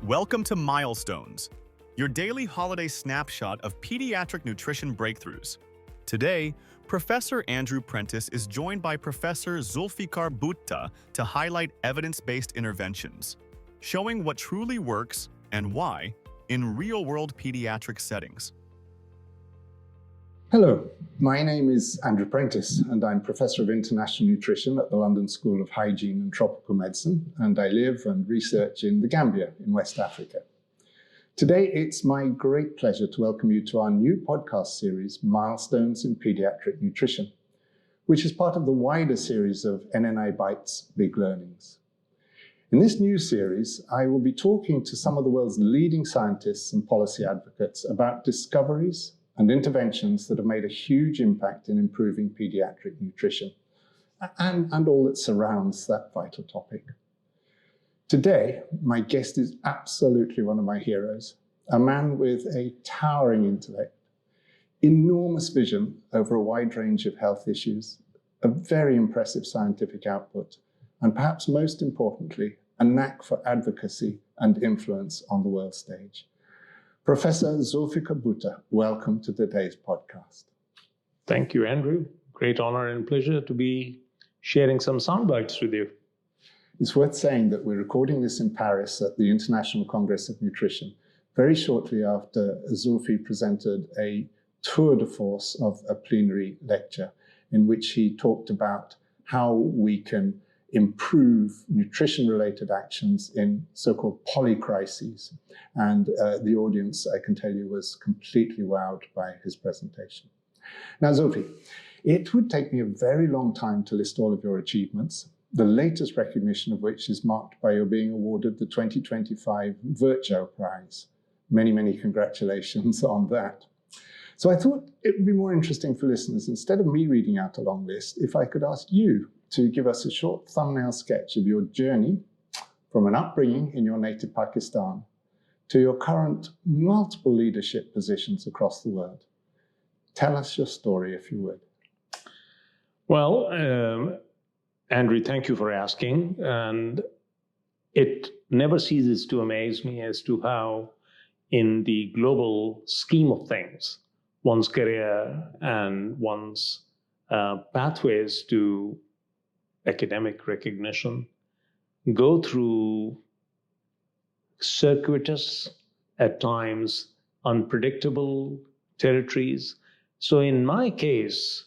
Welcome to Milestones, your daily holiday snapshot of pediatric nutrition breakthroughs. Today, Professor Andrew Prentice is joined by Professor Zulfikar Bhutta to highlight evidence-based interventions, showing what truly works and why in real-world pediatric settings. Hello, my name is Andrew Prentice and I'm Professor of International Nutrition at the London School of Hygiene and Tropical Medicine, and I live and research in the Gambia in West Africa. Today, it's my great pleasure to welcome you to our new podcast series, Milestones in Pediatric Nutrition, which is part of the wider series of NNI Bites Big Learnings. In this new series, I will be talking to some of the world's leading scientists and policy advocates about discoveries and interventions that have made a huge impact in improving pediatric nutrition and all that surrounds that vital topic. Today, my guest is absolutely one of my heroes, a man with a towering intellect, enormous vision over a wide range of health issues, a very impressive scientific output, and perhaps most importantly, a knack for advocacy and influence on the world stage. Professor Zulfikar Bhutta, welcome to today's podcast. Thank you, Andrew. Great honor and pleasure to be sharing some sound bites with you. It's worth saying that we're recording this in Paris at the International Congress of Nutrition, very shortly after Zulfi presented a tour de force of a plenary lecture in which he talked about how we can improve nutrition-related actions in so-called polycrises. And the audience, I can tell you, was completely wowed by his presentation. Now, Zulfi, it would take me a very long time to list all of your achievements, the latest recognition of which is marked by your being awarded the 2025 Virchow Prize. Many, many congratulations on that. So I thought it would be more interesting for listeners, instead of me reading out a long list, if I could ask you to give us a short thumbnail sketch of your journey from an upbringing in your native Pakistan to your current multiple leadership positions across the world. Tell us your story, if you would. Well, Andrew, thank you for asking. And it never ceases to amaze me as to how, in the global scheme of things, one's career and one's pathways to academic recognition go through circuitous, at times unpredictable territories. So in my case,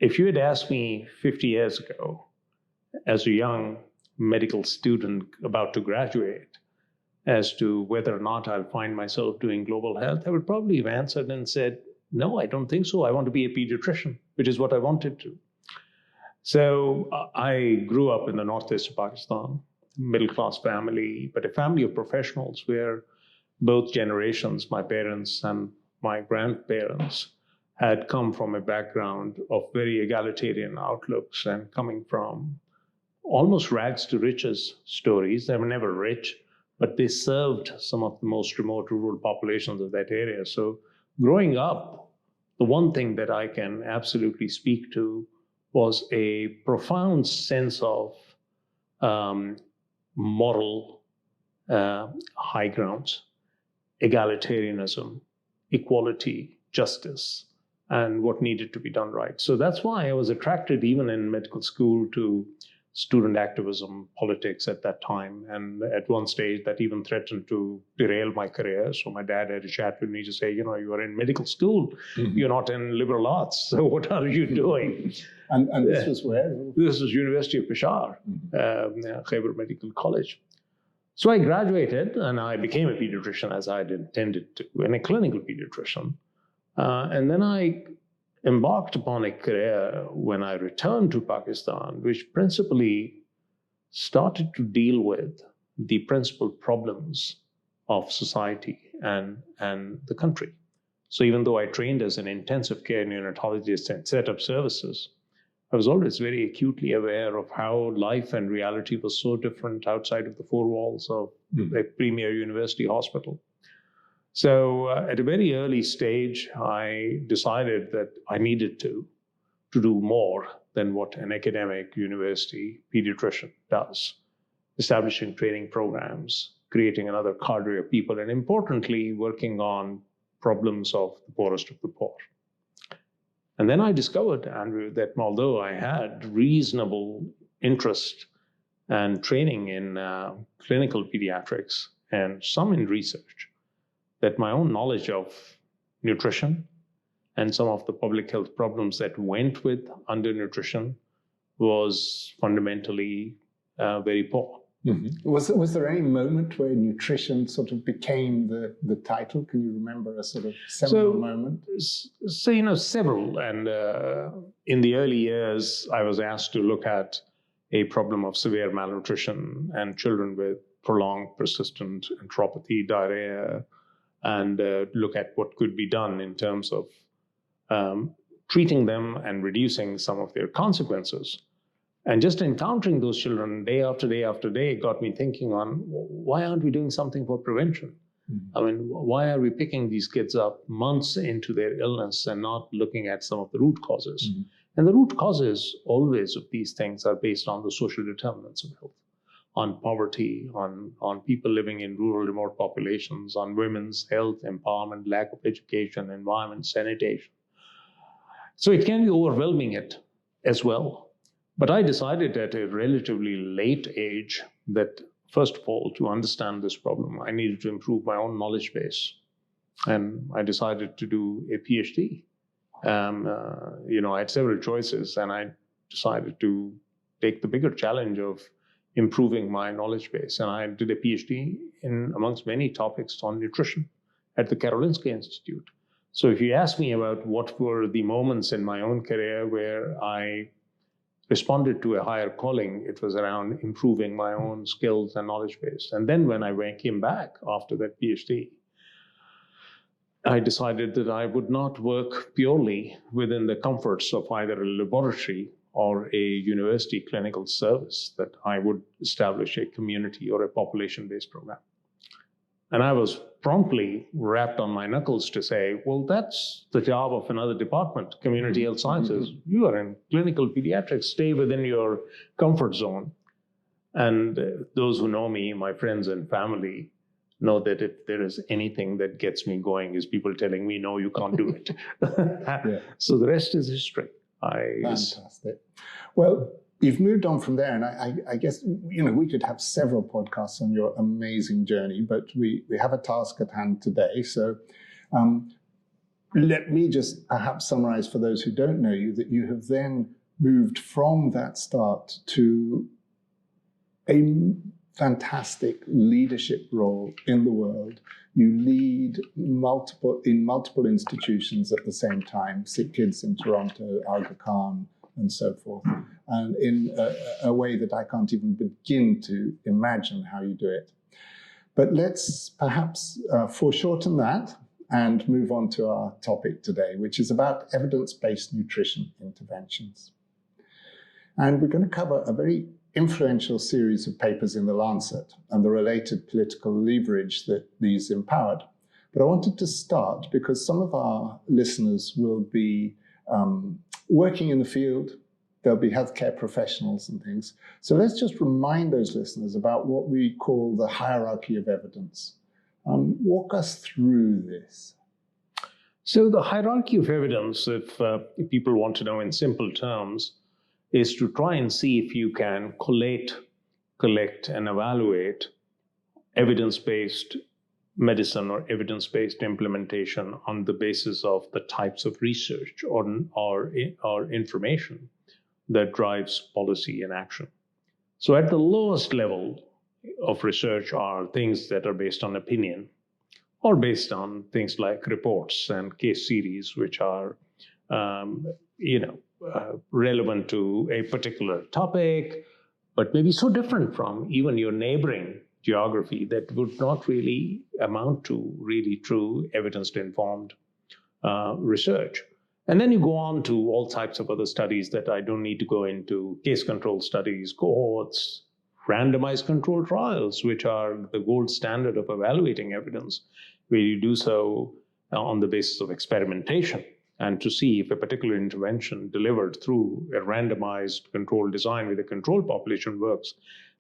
if you had asked me 50 years ago, as a young medical student about to graduate, as to whether or not I'll find myself doing global health, I would probably have answered and said, no, I don't think so. I want to be a pediatrician, which is what I wanted to. So I grew up in the northeast of Pakistan, middle-class family, but a family of professionals where both generations, my parents and my grandparents, had come from a background of very egalitarian outlooks and coming from almost rags to riches stories. They were never rich, but they served some of the most remote rural populations of that area. So growing up, the one thing that I can absolutely speak to was a profound sense of moral high grounds, egalitarianism, equality, justice, and what needed to be done right. So that's why I was attracted, even in medical school, to student activism, politics at that time. And at one stage that even threatened to derail my career. So my dad had a chat with me to say, you are in medical school, you're not in liberal arts. So what are you doing? And this was where? This was University of Peshawar, Khyber Medical College. So I graduated and I became a pediatrician as I had intended to, and a clinical pediatrician. And then I embarked upon a career when I returned to Pakistan, which principally started to deal with the principal problems of society and the country. So even though I trained as an intensive care neonatologist and set up services, I was always very acutely aware of how life and reality was so different outside of the four walls of a premier university hospital. So at a very early stage, I decided that I needed to do more than what an academic university pediatrician does, establishing training programs, creating another cadre of people, and importantly, working on problems of the poorest of the poor. And then I discovered, Andrew, that although I had reasonable interest and training in clinical pediatrics and some in research, that my own knowledge of nutrition and some of the public health problems that went with undernutrition was fundamentally very poor. Mm-hmm. Was there any moment where nutrition sort of became the title? Can you remember a sort of seminal moment? So, several. And in the early years, I was asked to look at a problem of severe malnutrition and children with prolonged persistent enteropathy, diarrhea, and look at what could be done in terms of treating them and reducing some of their consequences. And just encountering those children day after day after day got me thinking on, why aren't we doing something for prevention? Mm-hmm. I mean, why are we picking these kids up months into their illness and not looking at some of the root causes? Mm-hmm. And the root causes always of these things are based on the social determinants of health, on poverty, on people living in rural, remote populations, on women's health, empowerment, lack of education, environment, sanitation. So it can be overwhelming it as well. But I decided at a relatively late age that, first of all, to understand this problem, I needed to improve my own knowledge base. And I decided to do a PhD. I had several choices, and I decided to take the bigger challenge of improving my knowledge base. And I did a PhD in, amongst many topics, on nutrition at the Karolinska Institute. So if you ask me about what were the moments in my own career where I responded to a higher calling, it was around improving my own skills and knowledge base. And then when I came back after that PhD, I decided that I would not work purely within the comforts of either a laboratory or a university clinical service, that I would establish a community or a population-based program. And I was promptly rapped on my knuckles to say, well, that's the job of another department, community health sciences. Mm-hmm. You are in clinical pediatrics, stay within your comfort zone. And those who know me, my friends and family, know that if there is anything that gets me going is people telling me, no, you can't do it. Yeah. So the rest is history. Fantastic. Well, you've moved on from there, and I guess, we could have several podcasts on your amazing journey, but we have a task at hand today. So let me just perhaps summarize for those who don't know you, that you have then moved from that start to a fantastic leadership role in the world. You lead multiple institutions at the same time, Sick Kids in Toronto, Aga Khan, and so forth, and in a way that I can't even begin to imagine how you do it. But let's perhaps foreshorten that and move on to our topic today, which is about evidence-based nutrition interventions. And we're going to cover a very influential series of papers in The Lancet and the related political leverage that these empowered. But I wanted to start because some of our listeners will be working in the field, there'll be healthcare professionals and things. So let's just remind those listeners about what we call the hierarchy of evidence. Walk us through this. So the hierarchy of evidence, if people want to know in simple terms, is to try and see if you can collate, collect, and evaluate evidence-based medicine or evidence-based implementation on the basis of the types of research or information that drives policy and action. So at the lowest level of research are things that are based on opinion or based on things like reports and case series, which are relevant to a particular topic, but maybe so different from even your neighboring geography that would not really amount to really true evidence-informed research. And then you go on to all types of other studies that I don't need to go into: case control studies, cohorts, randomized control trials, which are the gold standard of evaluating evidence, where you do so on the basis of experimentation and to see if a particular intervention delivered through a randomized control design with a control population works.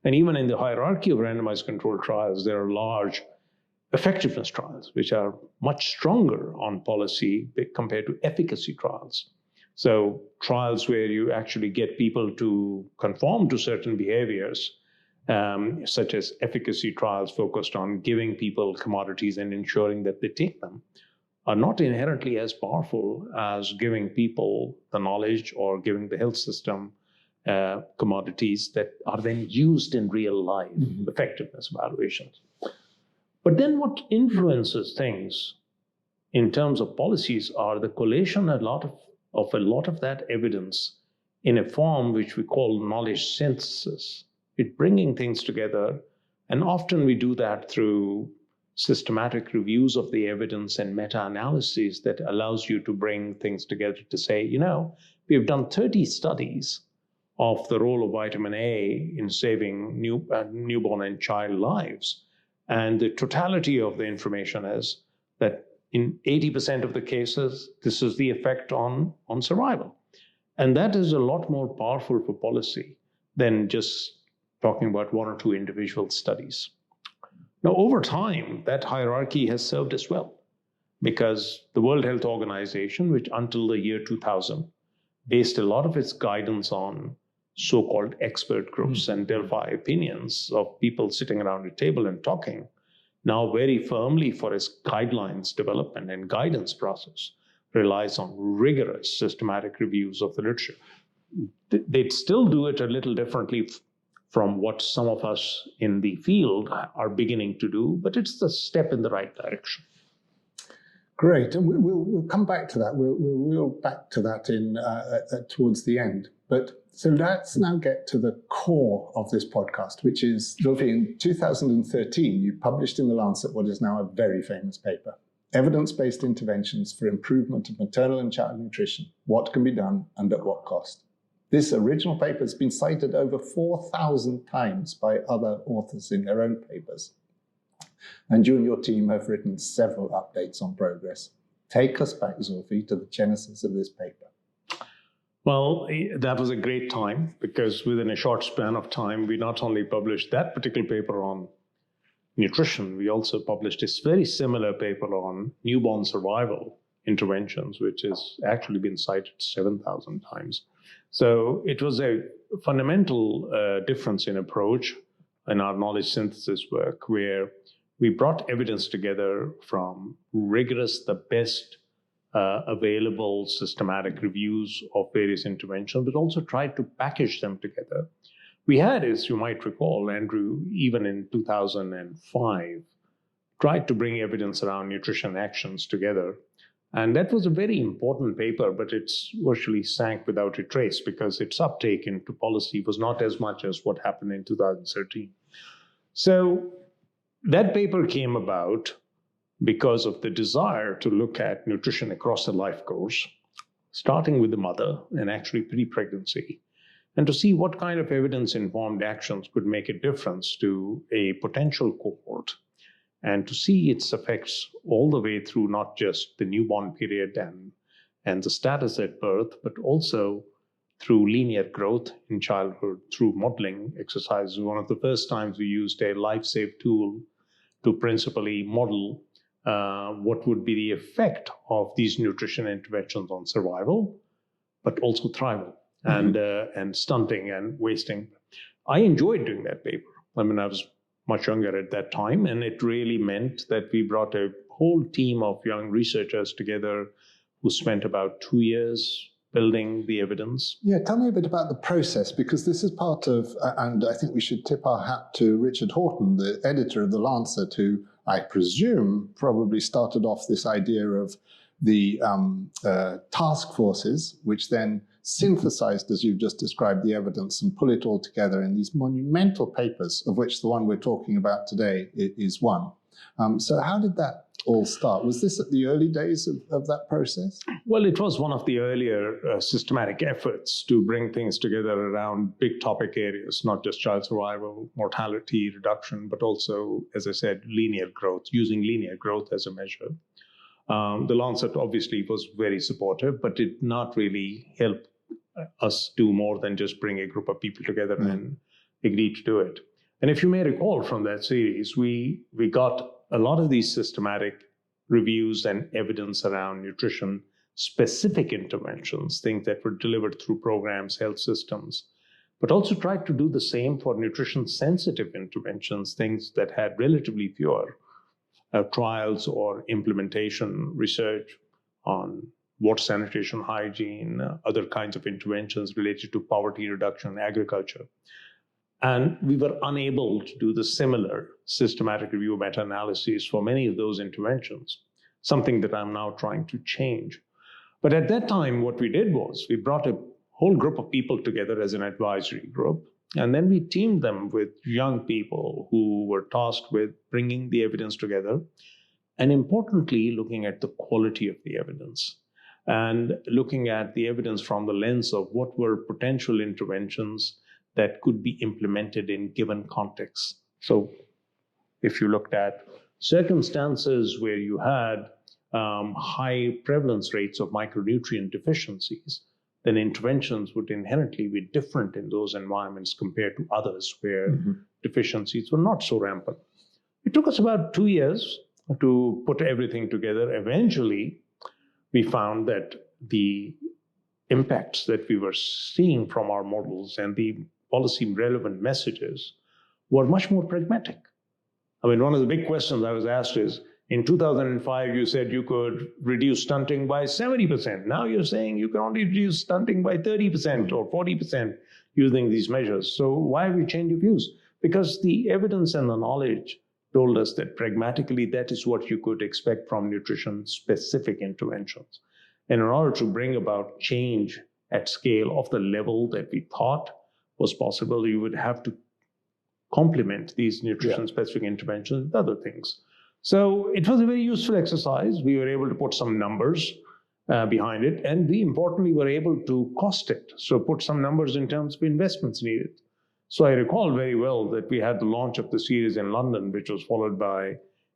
And even in the hierarchy of randomized controlled trials, there are large effectiveness trials, which are much stronger on policy compared to efficacy trials. So trials where you actually get people to conform to certain behaviors, such as efficacy trials focused on giving people commodities and ensuring that they take them, are not inherently as powerful as giving people the knowledge or giving the health system commodities that are then used in real life effectiveness evaluations. But then what influences things in terms of policies are the collation of a lot of that evidence in a form which we call knowledge synthesis. It's bringing things together, and often we do that through systematic reviews of the evidence and meta-analyses that allows you to bring things together to say, we've done 30 studies of the role of vitamin A in saving newborn and child lives. And the totality of the information is that in 80% of the cases, this is the effect on survival. And that is a lot more powerful for policy than just talking about one or two individual studies. Now, over time, that hierarchy has served us well, because the World Health Organization, which until the year 2000 based a lot of its guidance on so-called expert groups and Delphi opinions of people sitting around a table and talking, now very firmly for its guidelines development and guidance process, relies on rigorous systematic reviews of the literature. They'd still do it a little differently from what some of us in the field are beginning to do, but it's a step in the right direction. Great, and we'll come back to that. We'll back to that in towards the end. But so let's now get to the core of this podcast, which is, Zulfi, in 2013, you published in The Lancet what is now a very famous paper, Evidence-Based Interventions for Improvement of Maternal and Child Nutrition, What Can Be Done and at What Cost. This original paper has been cited over 4,000 times by other authors in their own papers. And you and your team have written several updates on progress. Take us back, Zulfi, to the genesis of this paper. Well, that was a great time, because within a short span of time, we not only published that particular paper on nutrition, we also published this very similar paper on newborn survival interventions, which has actually been cited 7,000 times. So it was a fundamental difference in approach in our knowledge synthesis work, where we brought evidence together from rigorous, the best available systematic reviews of various interventions, but also tried to package them together. We had, as you might recall, Andrew, even in 2005, tried to bring evidence around nutrition actions together. And that was a very important paper, but it's virtually sank without a trace, because its uptake into policy was not as much as what happened in 2013. So that paper came about because of the desire to look at nutrition across the life course, starting with the mother and actually pre-pregnancy, and to see what kind of evidence-informed actions could make a difference to a potential cohort, and to see its effects all the way through not just the newborn period and the status at birth, but also through linear growth in childhood, through modeling exercises. One of the first times we used a LifeSafe tool to principally model what would be the effect of these nutrition interventions on survival, but also thrival and stunting and wasting. I enjoyed doing that paper. I mean, I was much younger at that time, and it really meant that we brought a whole team of young researchers together who spent about 2 years building the evidence. Yeah, tell me a bit about the process, because this is part of, and I think we should tip our hat to Richard Horton, the editor of The Lancet, who I presume probably started off this idea of the task forces, which then synthesized, as you've just described, the evidence and pull it all together in these monumental papers, of which the one we're talking about today is one. So how did that all start? Was this at the early days of that process? Well, it was one of the earlier systematic efforts to bring things together around big topic areas, not just child survival, mortality reduction, but also, as I said, linear growth, using linear growth as a measure. The Lancet obviously was very supportive, but did not really help us do more than just bring a group of people together and agree to do it. And if you may recall from that series, we got a lot of these systematic reviews and evidence around nutrition specific interventions, things that were delivered through programs, health systems, but also tried to do the same for nutrition sensitive interventions, things that had relatively fewer trials or implementation research on water sanitation, hygiene, other kinds of interventions related to poverty reduction, agriculture. And we were unable to do the similar systematic review meta-analyses for many of those interventions, something that I'm now trying to change. But at that time, what we did was we brought a whole group of people together as an advisory group, and then we teamed them with young people who were tasked with bringing the evidence together, and importantly, looking at the quality of the evidence and looking at the evidence from the lens of what were potential interventions that could be implemented in given contexts. So if you looked at circumstances where you had high prevalence rates of micronutrient deficiencies, then interventions would inherently be different in those environments compared to others where deficiencies were not so rampant. It took us about 2 years to put everything together. Eventually, we found that the impacts that we were seeing from our models and the policy relevant messages were much more pragmatic. I mean, one of the big questions I was asked is, in 2005, you said you could reduce stunting by 70%. Now you're saying you can only reduce stunting by 30% or 40% using these measures. So why have you changed your views? Because the evidence and the knowledge told us that pragmatically, that is what you could expect from nutrition-specific interventions. And in order to bring about change at scale of the level that we thought was possible, you would have to complement these nutrition-specific interventions with other things. So it was a very useful exercise. We were able to put some numbers behind it, and we importantly were able to cost it. So put some numbers in terms of investments needed. So I recall very well that we had the launch of the series in London, which was followed by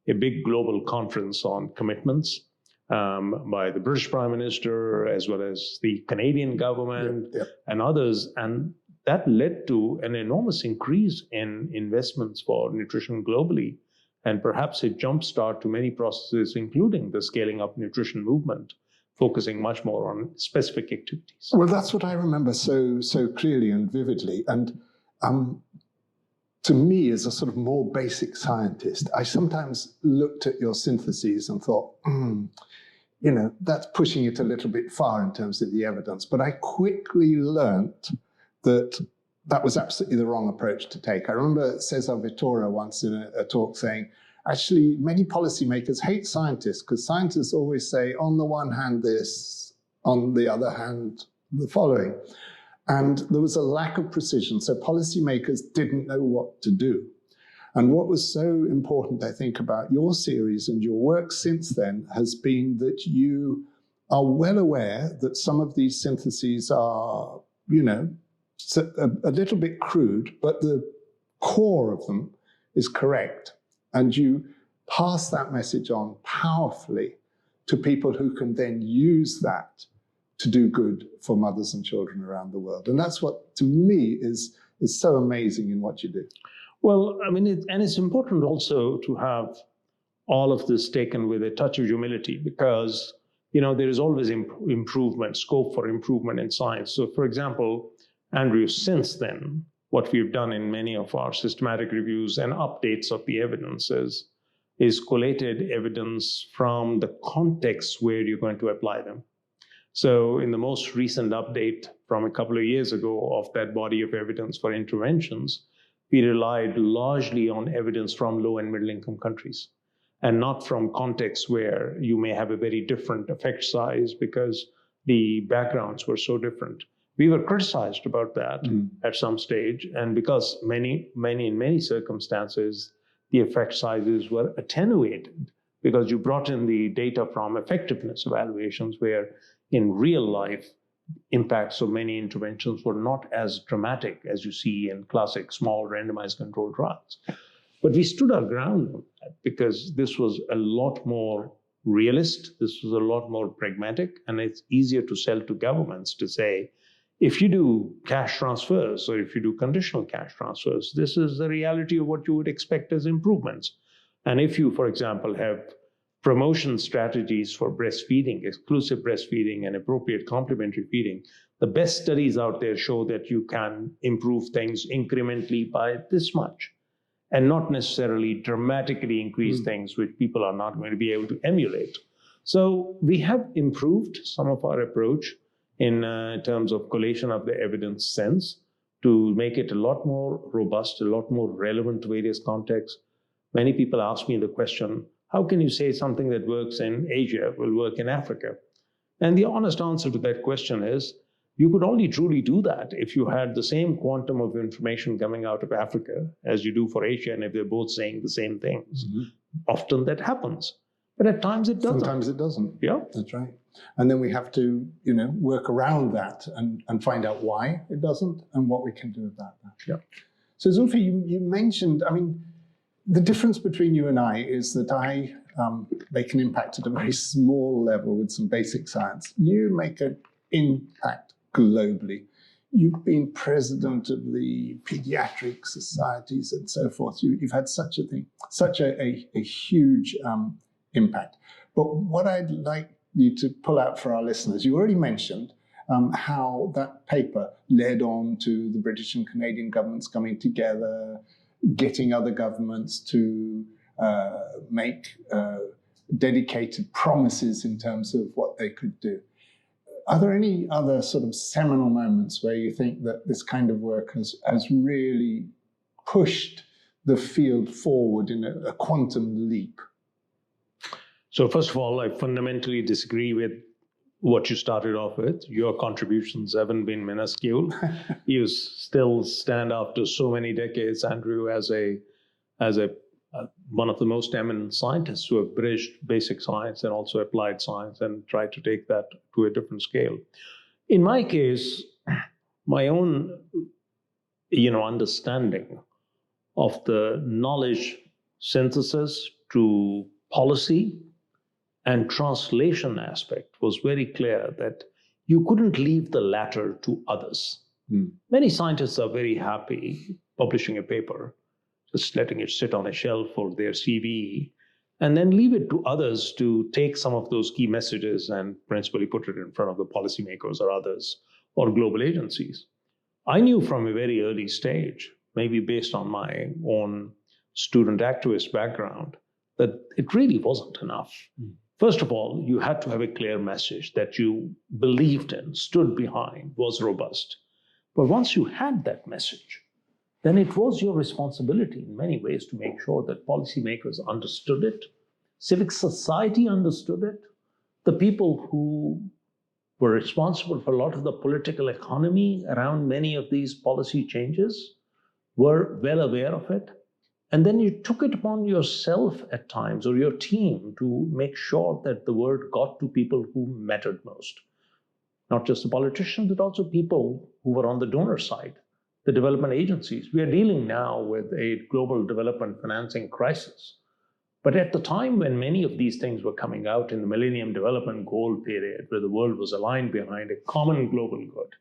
a big global conference on commitments by the British Prime Minister, as well as the Canadian government and others. And that led to an enormous increase in investments for nutrition globally, and perhaps a jumpstart to many processes, including the scaling up nutrition movement, focusing much more on specific activities. Well, that's what I remember so clearly and vividly. And to me, as a sort of more basic scientist, I sometimes looked at your syntheses and thought, that's pushing it a little bit far in terms of the evidence. But I quickly learnt that was absolutely the wrong approach to take. I remember Cesar Vittoria once in a talk saying, actually, many policymakers hate scientists because scientists always say, on the one hand, this, on the other hand, the following. And there was a lack of precision, so policymakers didn't know what to do. And what was so important, I think, about your series and your work since then has been that you are well aware that some of these syntheses are, a little bit crude, but the core of them is correct. And you pass that message on powerfully to people who can then use that to do good for mothers and children around the world. And that's what, to me, is so amazing in what you do. Well, I mean, it's important also to have all of this taken with a touch of humility, because, there is always improvement, scope for improvement in science. So, for example, Andrew, since then, what we've done in many of our systematic reviews and updates of the evidence is collated evidence from the context where you're going to apply them. So in the most recent update from a couple of years ago of that body of evidence for interventions, we relied largely on evidence from low and middle income countries, and not from contexts where you may have a very different effect size because the backgrounds were so different. We were criticized about that at some stage, and because in many circumstances, the effect sizes were attenuated because you brought in the data from effectiveness evaluations where in real life, impacts of many interventions were not as dramatic as you see in classic small randomized controlled trials. But we stood our ground on that because this was a lot more realist, this was a lot more pragmatic, and it's easier to sell to governments to say, If you do cash transfers or if you do conditional cash transfers, this is the reality of what you would expect as improvements. And if you, for example, have promotion strategies for breastfeeding, exclusive breastfeeding, and appropriate complementary feeding, the best studies out there show that you can improve things incrementally by this much and not necessarily dramatically increase things which people are not going to be able to emulate. So we have improved some of our approach in terms of collation of the evidence sense to make it a lot more robust, a lot more relevant to various contexts. Many people ask me the question, how can you say something that works in Asia will work in Africa? And the honest answer to that question is, you could only truly do that if you had the same quantum of information coming out of Africa as you do for Asia, and if they're both saying the same things. Often that happens, but at times it doesn't. Sometimes it doesn't. Yeah, that's right. And then we have to, work around that and find out why it doesn't and what we can do about that. Yeah. So Zulfi, you mentioned, the difference between you and I is that I make an impact at a very small level with some basic science. You make an impact globally. You've been president of the pediatric societies and so forth. You've had such a huge impact. But what I'd like you to pull out for our listeners, you already mentioned how that paper led on to the British and Canadian governments coming together, getting other governments to make dedicated promises in terms of what they could do. Are there any other sort of seminal moments where you think that this kind of work has really pushed the field forward in a quantum leap? So first of all, I fundamentally disagree with what you started off with. Your contributions haven't been minuscule. You still stand after so many decades, Andrew, as one of the most eminent scientists who have bridged basic science and also applied science and tried to take that to a different scale. In my case, my own, understanding of the knowledge synthesis to policy and translation aspect was very clear that you couldn't leave the latter to others. Many scientists are very happy publishing a paper, just letting it sit on a shelf for their CV, and then leave it to others to take some of those key messages and principally put it in front of the policymakers or others or global agencies. I knew from a very early stage, maybe based on my own student activist background, that it really wasn't enough. First of all, you had to have a clear message that you believed in, stood behind, was robust. But once you had that message, then it was your responsibility in many ways to make sure that policymakers understood it, civic society understood it, the people who were responsible for a lot of the political economy around many of these policy changes were well aware of it. And then you took it upon yourself at times, or your team, to make sure that the word got to people who mattered most. Not just the politicians, but also people who were on the donor side, the development agencies. We are dealing now with a global development financing crisis. But at the time when many of these things were coming out in the Millennium Development Goal period, where the world was aligned behind a common global good,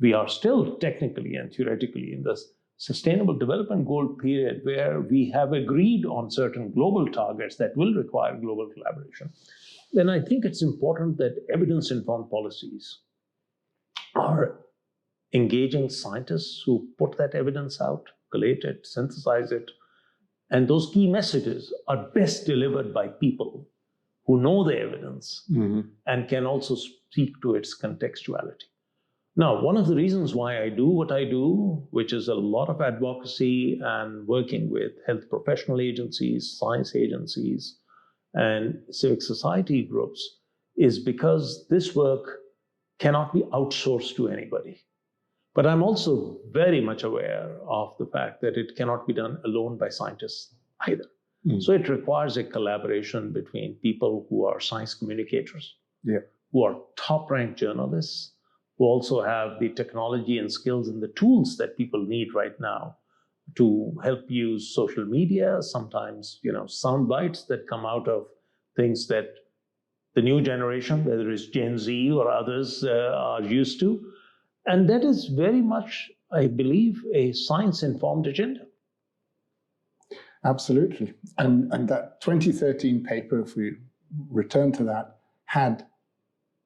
we are still technically and theoretically in this Sustainable Development Goal period where we have agreed on certain global targets that will require global collaboration. Then I think it's important that evidence-informed policies are engaging scientists who put that evidence out, collate it, synthesize it, and those key messages are best delivered by people who know the evidence and can also speak to its contextuality. Now, one of the reasons why I do what I do, which is a lot of advocacy and working with health professional agencies, science agencies, and civic society groups, is because this work cannot be outsourced to anybody. But I'm also very much aware of the fact that it cannot be done alone by scientists either. So it requires a collaboration between people who are science communicators, who are top-ranked journalists, who also have the technology and skills and the tools that people need right now to help use social media, sometimes, sound bites that come out of things that the new generation, whether it's Gen Z or others, are used to. And that is very much, I believe, a science-informed agenda. Absolutely. And that 2013 paper, if we return to that, had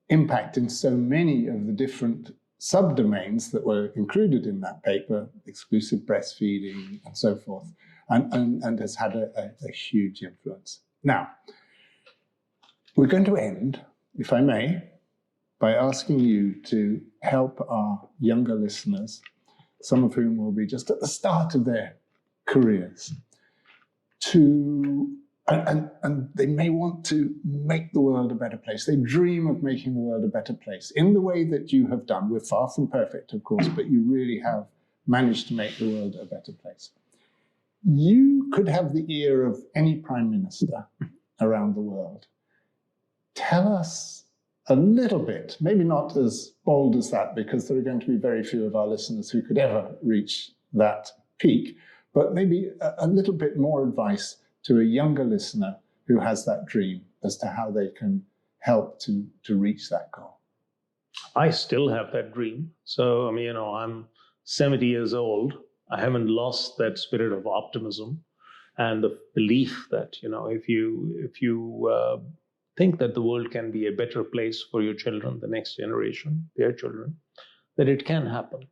impact in so many of the different subdomains that were included in that paper, exclusive breastfeeding and so forth, and has had a huge influence. Now, we're going to end, if I may, by asking you to help our younger listeners, some of whom will be just at the start of their careers, and they may want to make the world a better place. They dream of making the world a better place in the way that you have done. We're far from perfect, of course, but you really have managed to make the world a better place. You could have the ear of any prime minister around the world. Tell us a little bit, maybe not as bold as that, because there are going to be very few of our listeners who could ever reach that peak, but maybe a little bit more advice to a younger listener who has that dream as to how they can help to reach that goal. I still have that dream. So, I'm 70 years old. I haven't lost that spirit of optimism and the belief that, if you think that the world can be a better place for your children, the next generation, their children, that it can happen.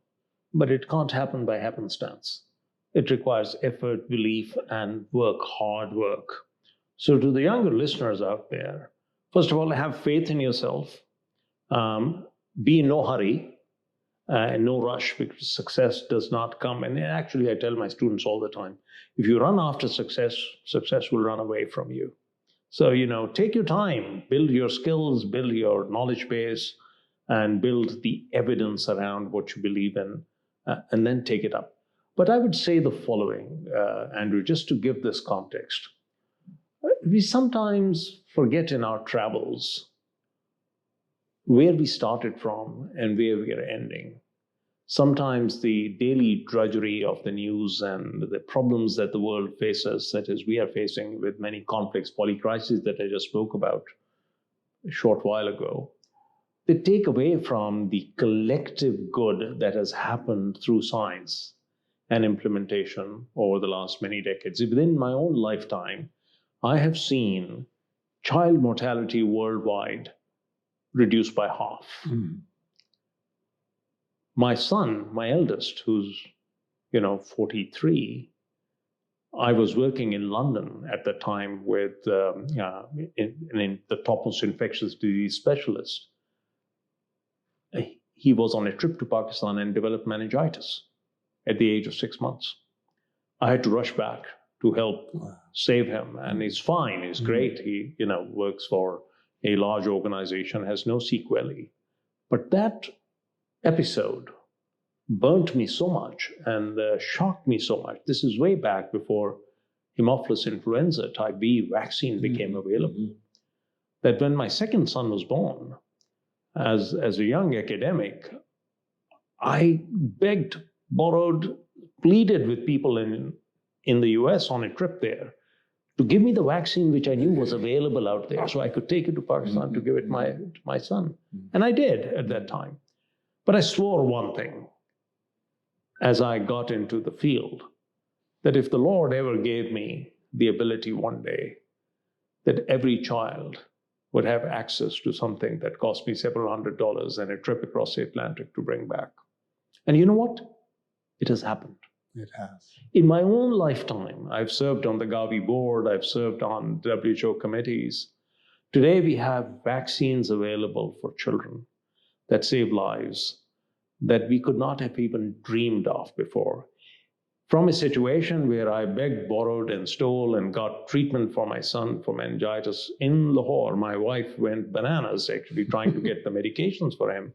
But it can't happen by happenstance. It requires effort, belief, and hard work. So to the younger listeners out there, first of all, have faith in yourself. Be in no hurry and no rush, because success does not come. And actually, I tell my students all the time, if you run after success, success will run away from you. So, take your time, build your skills, build your knowledge base, and build the evidence around what you believe in, and then take it up. But I would say the following, Andrew, just to give this context. We sometimes forget in our travels where we started from and where we are ending. Sometimes the daily drudgery of the news and the problems that the world faces, such as we are facing with many conflicts, polycrises that I just spoke about a short while ago, they take away from the collective good that has happened through science and implementation over the last many decades. Within my own lifetime, I have seen child mortality worldwide reduced by half. Mm. My son, my eldest, who's 43, I was working in London at the time with in the topmost infectious disease specialist. He was on a trip to Pakistan and developed meningitis at the age of 6 months. I had to rush back to help save him, and he's fine. He's great. He, works for a large organization, has no sequelae. But that episode burnt me so much and shocked me so much. This is way back before Haemophilus influenza type B vaccine became available. That when my second son was born, as a young academic, I begged, borrowed, pleaded with people in the US on a trip there to give me the vaccine which I knew was available out there, so I could take it to Pakistan to give it to my son. And I did at that time. But I swore one thing as I got into the field, that if the Lord ever gave me the ability one day that every child would have access to something that cost me several $100s and a trip across the Atlantic to bring back. And you know what? It has happened. It has. In my own lifetime, I've served on the Gavi board, I've served on WHO committees. Today, we have vaccines available for children that save lives that we could not have even dreamed of before. From a situation where I begged, borrowed, and stole and got treatment for my son for meningitis in Lahore, my wife went bananas actually trying to get the medications for him.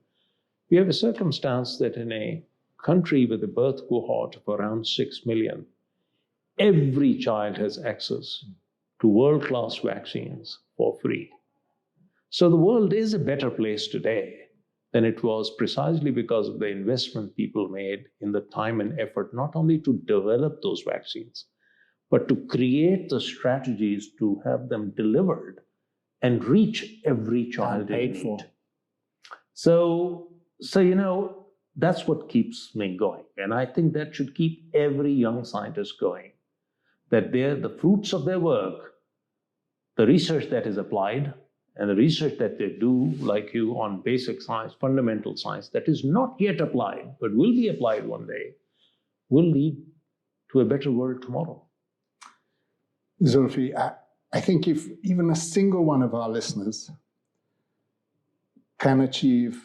We have a circumstance that in a country with a birth cohort of around 6 million, every child has access to world-class vaccines for free. So the world is a better place today than it was precisely because of the investment people made in the time and effort, not only to develop those vaccines, but to create the strategies to have them delivered and reach every child in need. So That's what keeps me going. And I think that should keep every young scientist going, that the fruits of their work, the research that is applied, and the research that they do, like you, on basic science, fundamental science, that is not yet applied, but will be applied one day, will lead to a better world tomorrow. Zulfi, I think if even a single one of our listeners can achieve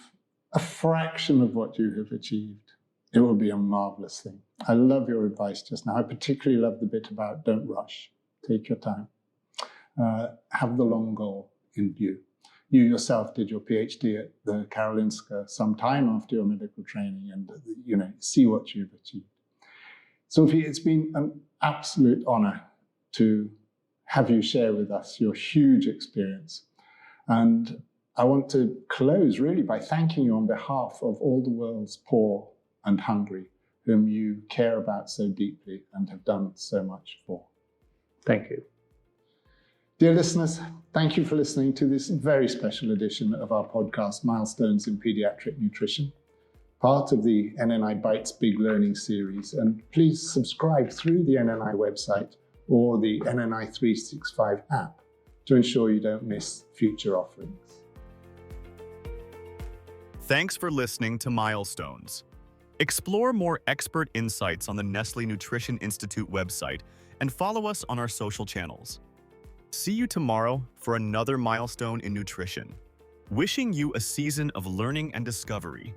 a fraction of what you have achieved, it will be a marvelous thing. I love your advice just now. I particularly love the bit about don't rush, take your time, have the long goal in view. You yourself did your PhD at the Karolinska some time after your medical training, and see what you've achieved. Zulfi, it's been an absolute honor to have you share with us your huge experience. And I want to close really by thanking you on behalf of all the world's poor and hungry, whom you care about so deeply and have done so much for. Thank you. Dear listeners, thank you for listening to this very special edition of our podcast, Milestones in Pediatric Nutrition, part of the NNI Bites Big Learning series. And please subscribe through the NNI website or the NNI 365 app to ensure you don't miss future offerings. Thanks for listening to Milestones. Explore more expert insights on the Nestlé Nutrition Institute website and follow us on our social channels. See you tomorrow for another milestone in nutrition. Wishing you a season of learning and discovery.